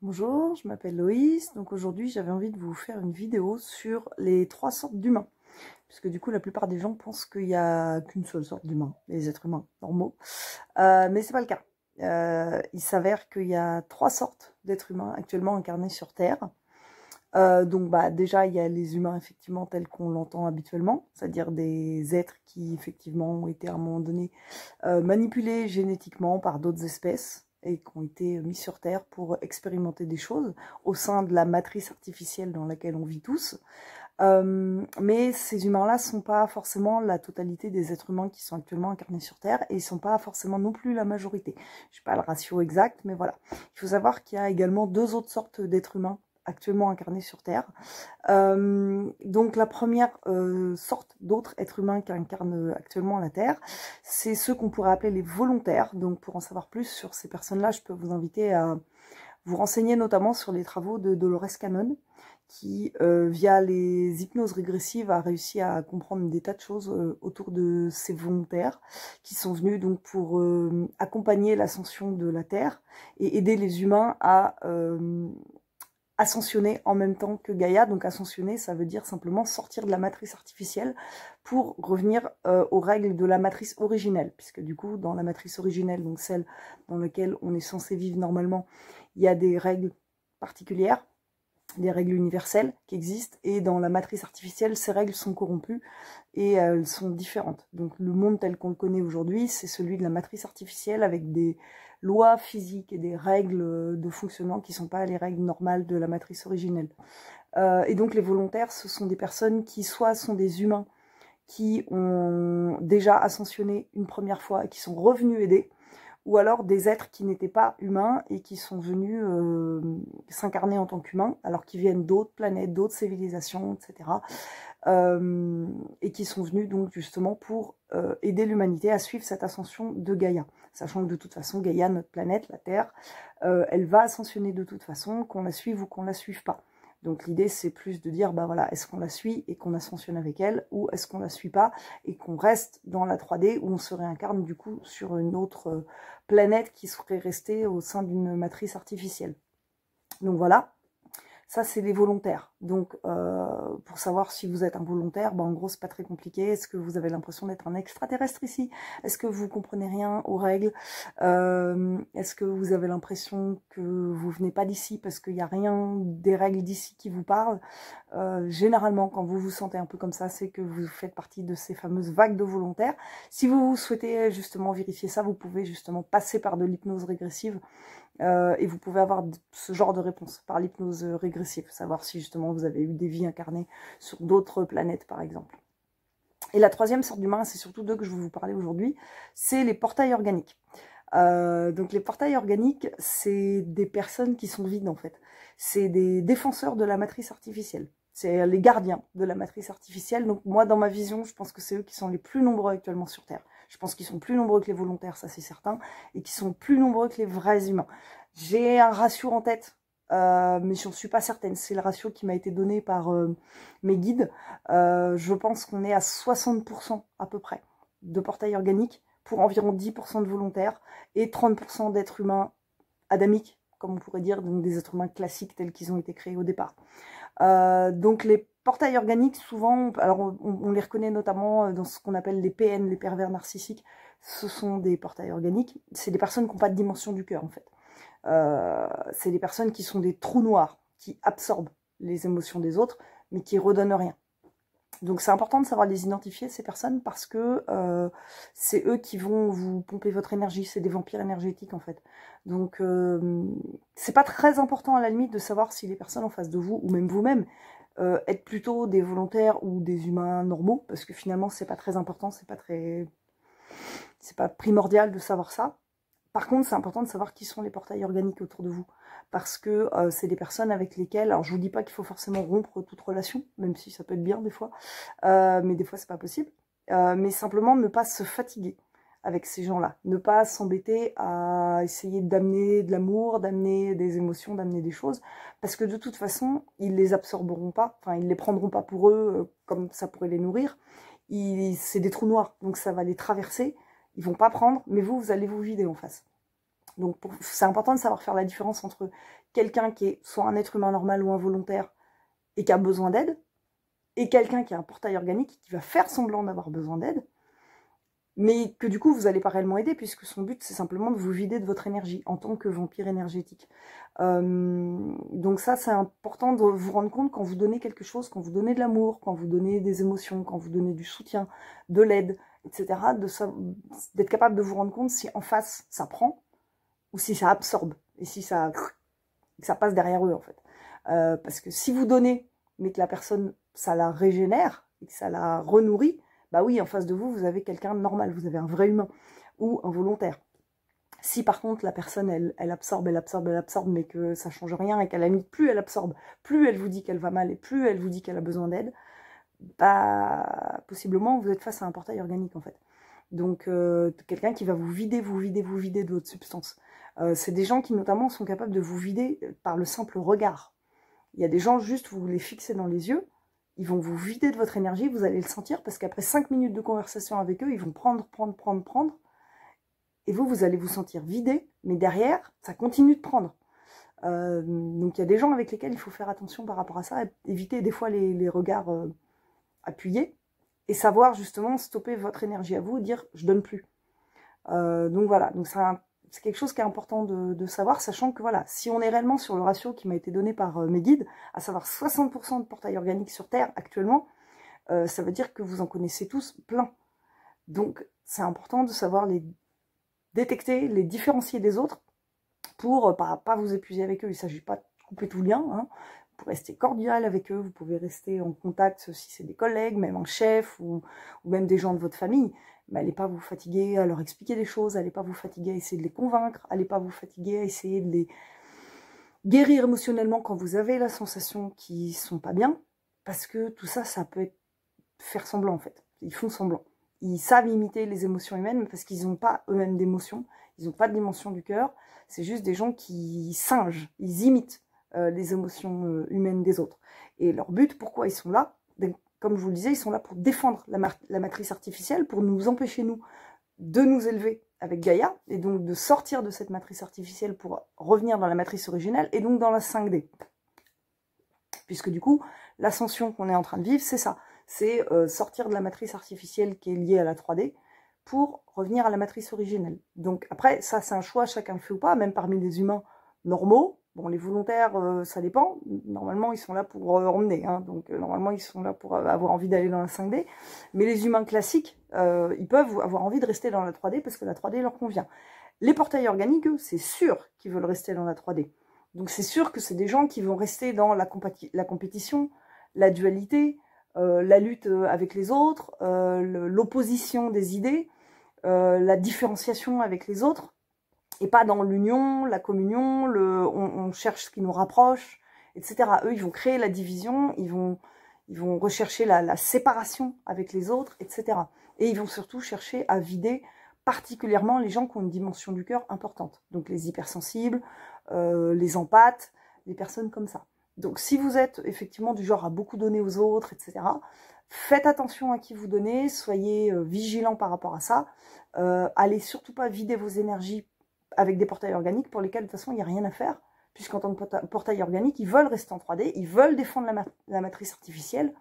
Bonjour, je m'appelle Loïs. Donc aujourd'hui, j'avais envie de vous faire une vidéo sur les 3 sortes d'humains. Puisque du coup, la plupart des gens pensent qu'il n'y a qu'une seule sorte d'humains, les êtres humains normaux. Mais c'est pas le cas. Il s'avère qu'il y a 3 sortes d'êtres humains actuellement incarnés sur Terre. Donc déjà, il y a les humains effectivement tels qu'on l'entend habituellement, c'est-à-dire des êtres qui effectivement ont été à un moment donné manipulés génétiquement par d'autres espèces et qui ont été mis sur Terre pour expérimenter des choses au sein de la matrice artificielle dans laquelle on vit tous. Mais ces humains-là ne sont pas forcément la totalité des êtres humains qui sont actuellement incarnés sur Terre et ils ne sont pas forcément non plus la majorité. Je n'ai pas le ratio exact, mais voilà. Il faut savoir qu'il y a également 2 autres sortes d'êtres humains actuellement incarnés sur Terre. Donc la première sorte d'autres êtres humains qui incarnent actuellement la Terre, c'est ceux qu'on pourrait appeler les volontaires. Donc pour en savoir plus sur ces personnes-là, je peux vous inviter à vous renseigner notamment sur les travaux de Dolores Cannon, qui, via les hypnoses régressives, a réussi à comprendre des tas de choses autour de ces volontaires, qui sont venus donc pour accompagner l'ascension de la Terre et aider les humains à ascensionner en même temps que Gaïa. Donc ascensionner, ça veut dire simplement sortir de la matrice artificielle pour revenir aux règles de la matrice originelle, puisque du coup, dans la matrice originelle, donc celle dans laquelle on est censé vivre normalement, il y a des règles particulières, des règles universelles qui existent, et dans la matrice artificielle, ces règles sont corrompues et elles sont différentes. Donc le monde tel qu'on le connaît aujourd'hui, c'est celui de la matrice artificielle avec des lois physiques et des règles de fonctionnement qui ne sont pas les règles normales de la matrice originelle. Et donc les volontaires, ce sont des personnes qui soit sont des humains qui ont déjà ascensionné une première fois et qui sont revenus aider, ou alors des êtres qui n'étaient pas humains et qui sont venus s'incarner en tant qu'humains, alors qu'ils viennent d'autres planètes, d'autres civilisations, etc. Et qui sont venus donc justement pour aider l'humanité à suivre cette ascension de Gaïa. Sachant que de toute façon, Gaïa, notre planète, la Terre, elle va ascensionner de toute façon, qu'on la suive ou qu'on la suive pas. Donc l'idée, c'est plus de dire, bah voilà, est-ce qu'on la suit et qu'on ascensionne avec elle, ou est-ce qu'on la suit pas et qu'on reste dans la 3D, où on se réincarne du coup sur une autre planète qui serait restée au sein d'une matrice artificielle. Donc voilà. Ça, c'est les volontaires. Donc, pour savoir si vous êtes un volontaire, en gros, c'est pas très compliqué. Est-ce que vous avez l'impression d'être un extraterrestre ici? Est-ce que vous comprenez rien aux règles? Est-ce que vous avez l'impression que vous venez pas d'ici parce qu'il n'y a rien des règles d'ici qui vous parlent? Généralement, quand vous vous sentez un peu comme ça, c'est que vous faites partie de ces fameuses vagues de volontaires. Si vous souhaitez justement vérifier ça, vous pouvez justement passer par de l'hypnose régressive. Et vous pouvez avoir ce genre de réponse par l'hypnose régressive, savoir si justement vous avez eu des vies incarnées sur d'autres planètes par exemple. Et la troisième sorte d'humain, c'est surtout d'eux que je vais vous parler aujourd'hui, c'est les portails organiques. Donc les portails organiques, c'est des personnes qui sont vides en fait. C'est des défenseurs de la matrice artificielle. C'est les gardiens de la matrice artificielle. Donc moi, dans ma vision, je pense que c'est eux qui sont les plus nombreux actuellement sur Terre. Je pense qu'ils sont plus nombreux que les volontaires, ça c'est certain, et qu'ils sont plus nombreux que les vrais humains. J'ai un ratio en tête, mais je n'en suis pas certaine. C'est le ratio qui m'a été donné par mes guides. Je pense qu'on est à 60% à peu près de portails organiques pour environ 10% de volontaires et 30% d'êtres humains adamiques, comme on pourrait dire, donc des êtres humains classiques tels qu'ils ont été créés au départ. Donc les portails organiques, souvent, alors on les reconnaît notamment dans ce qu'on appelle les PN, les pervers narcissiques. Ce sont des portails organiques. C'est des personnes qui n'ont pas de dimension du cœur, en fait. C'est des personnes qui sont des trous noirs, qui absorbent les émotions des autres, mais qui redonnent rien. Donc c'est important de savoir les identifier, ces personnes, parce que c'est eux qui vont vous pomper votre énergie. C'est des vampires énergétiques, en fait. Donc c'est pas très important, à la limite, de savoir si les personnes en face de vous, ou même vous-même, êtes plutôt des volontaires ou des humains normaux, parce que finalement, c'est pas très important, c'est pas primordial de savoir ça. Par contre, c'est important de savoir qui sont les portails organiques autour de vous. Parce que c'est des personnes avec lesquelles... Alors, je vous dis pas qu'il faut forcément rompre toute relation, même si ça peut être bien des fois. Mais des fois, c'est pas possible. Mais simplement, ne pas se fatiguer avec ces gens-là. Ne pas s'embêter à essayer d'amener de l'amour, d'amener des émotions, d'amener des choses. Parce que de toute façon, ils les absorberont pas. Enfin, ils les prendront pas pour eux, comme ça pourrait les nourrir. C'est des trous noirs, donc ça va les traverser. Ils vont pas prendre, mais vous allez vous vider en face. Donc c'est important de savoir faire la différence entre quelqu'un qui est soit un être humain normal ou involontaire et qui a besoin d'aide, et quelqu'un qui a un portail organique qui va faire semblant d'avoir besoin d'aide, mais que du coup vous n'allez pas réellement aider, puisque son but c'est simplement de vous vider de votre énergie en tant que vampire énergétique. Donc ça c'est important de vous rendre compte quand vous donnez quelque chose, quand vous donnez de l'amour, quand vous donnez des émotions, quand vous donnez du soutien, de l'aide, etc., d'être capable de vous rendre compte si en face ça prend ou si ça absorbe et si ça passe derrière eux en fait. Parce que si vous donnez mais que la personne ça la régénère et que ça la renourrit, bah oui, en face de vous, vous avez quelqu'un de normal, vous avez un vrai humain ou un volontaire. Si par contre la personne, elle absorbe, mais que ça change rien et qu'à la limite, plus elle absorbe, plus elle vous dit qu'elle va mal et plus elle vous dit qu'elle a besoin d'aide, bah possiblement vous êtes face à un portail organique en fait. Donc quelqu'un qui va vous vider de votre substance. C'est des gens qui notamment sont capables de vous vider par le simple regard. Il y a des gens, juste vous les fixez dans les yeux, ils vont vous vider de votre énergie, vous allez le sentir, parce qu'après 5 minutes de conversation avec eux, ils vont prendre, et vous allez vous sentir vidé, mais derrière, ça continue de prendre. Donc il y a des gens avec lesquels il faut faire attention par rapport à ça, éviter des fois les regards appuyés, et savoir justement stopper votre énergie à vous, et dire « je donne plus ». Donc voilà, donc c'est quelque chose qui est important de savoir, sachant que voilà, si on est réellement sur le ratio qui m'a été donné par mes guides, à savoir 60% de portail organique sur Terre actuellement, ça veut dire que vous en connaissez tous plein. Donc c'est important de savoir les détecter, les différencier des autres, pour pas vous épuiser avec eux. Il ne s'agit pas de couper tout lien, hein. Vous pouvez rester cordial avec eux, vous pouvez rester en contact si c'est des collègues, même un chef, ou même des gens de votre famille. Mais n'allez pas vous fatiguer à leur expliquer des choses, n'allez pas vous fatiguer à essayer de les convaincre, n'allez pas vous fatiguer à essayer de les guérir émotionnellement quand vous avez la sensation qu'ils ne sont pas bien, parce que tout ça, ça peut être faire semblant en fait. Ils font semblant. Ils savent imiter les émotions humaines parce qu'ils n'ont pas eux-mêmes d'émotions, ils n'ont pas de dimension du cœur, c'est juste des gens qui singent, ils imitent les émotions humaines des autres. Et leur but, pourquoi ils sont là, comme je vous le disais, ils sont là pour défendre la matrice artificielle, pour nous empêcher, nous, de nous élever avec Gaïa, et donc de sortir de cette matrice artificielle pour revenir dans la matrice originelle, et donc dans la 5D. Puisque du coup, l'ascension qu'on est en train de vivre, c'est ça. C'est sortir de la matrice artificielle qui est liée à la 3D pour revenir à la matrice originelle. Donc après, ça c'est un choix, chacun le fait ou pas, même parmi les humains normaux. Bon, les volontaires, ça dépend. Normalement, ils sont là pour emmener. Hein. Donc normalement, ils sont là pour avoir envie d'aller dans la 5D. Mais les humains classiques, ils peuvent avoir envie de rester dans la 3D parce que la 3D leur convient. Les portails organiques, eux, c'est sûr qu'ils veulent rester dans la 3D. Donc c'est sûr que c'est des gens qui vont rester dans la compétition, la dualité, la lutte avec les autres, l'opposition des idées, la différenciation avec les autres, et pas dans l'union, la communion, on cherche ce qui nous rapproche, etc. Eux, ils vont créer la division, ils vont rechercher la séparation avec les autres, etc. Et ils vont surtout chercher à vider particulièrement les gens qui ont une dimension du cœur importante. Donc les hypersensibles, les empathes, les personnes comme ça. Donc si vous êtes effectivement du genre à beaucoup donner aux autres, etc., faites attention à qui vous donnez, soyez vigilants par rapport à ça. Allez surtout pas vider vos énergies avec des portails organiques pour lesquels de toute façon il n'y a rien à faire, puisqu'en tant que portail organique, ils veulent rester en 3D, ils veulent défendre la matrice artificielle,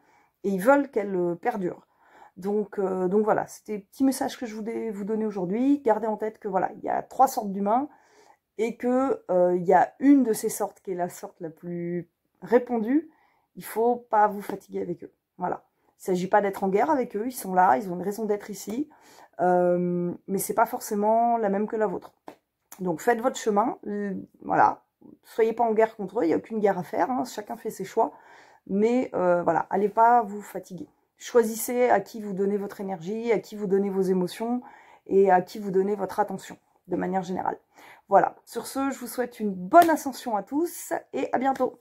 et ils veulent qu'elle perdure. Donc voilà, c'était le petit message que je voulais vous donner aujourd'hui. Gardez en tête que voilà, il y a 3 sortes d'humains, et que il y a une de ces sortes qui est la sorte la plus répandue. Il ne faut pas vous fatiguer avec eux. Voilà. Il ne s'agit pas d'être en guerre avec eux, ils sont là, ils ont une raison d'être ici, mais c'est pas forcément la même que la vôtre. Donc faites votre chemin, voilà, soyez pas en guerre contre eux, il n'y a aucune guerre à faire, hein, chacun fait ses choix, mais voilà, allez pas vous fatiguer. Choisissez à qui vous donnez votre énergie, à qui vous donnez vos émotions, et à qui vous donnez votre attention, de manière générale. Voilà, sur ce, je vous souhaite une bonne ascension à tous, et à bientôt.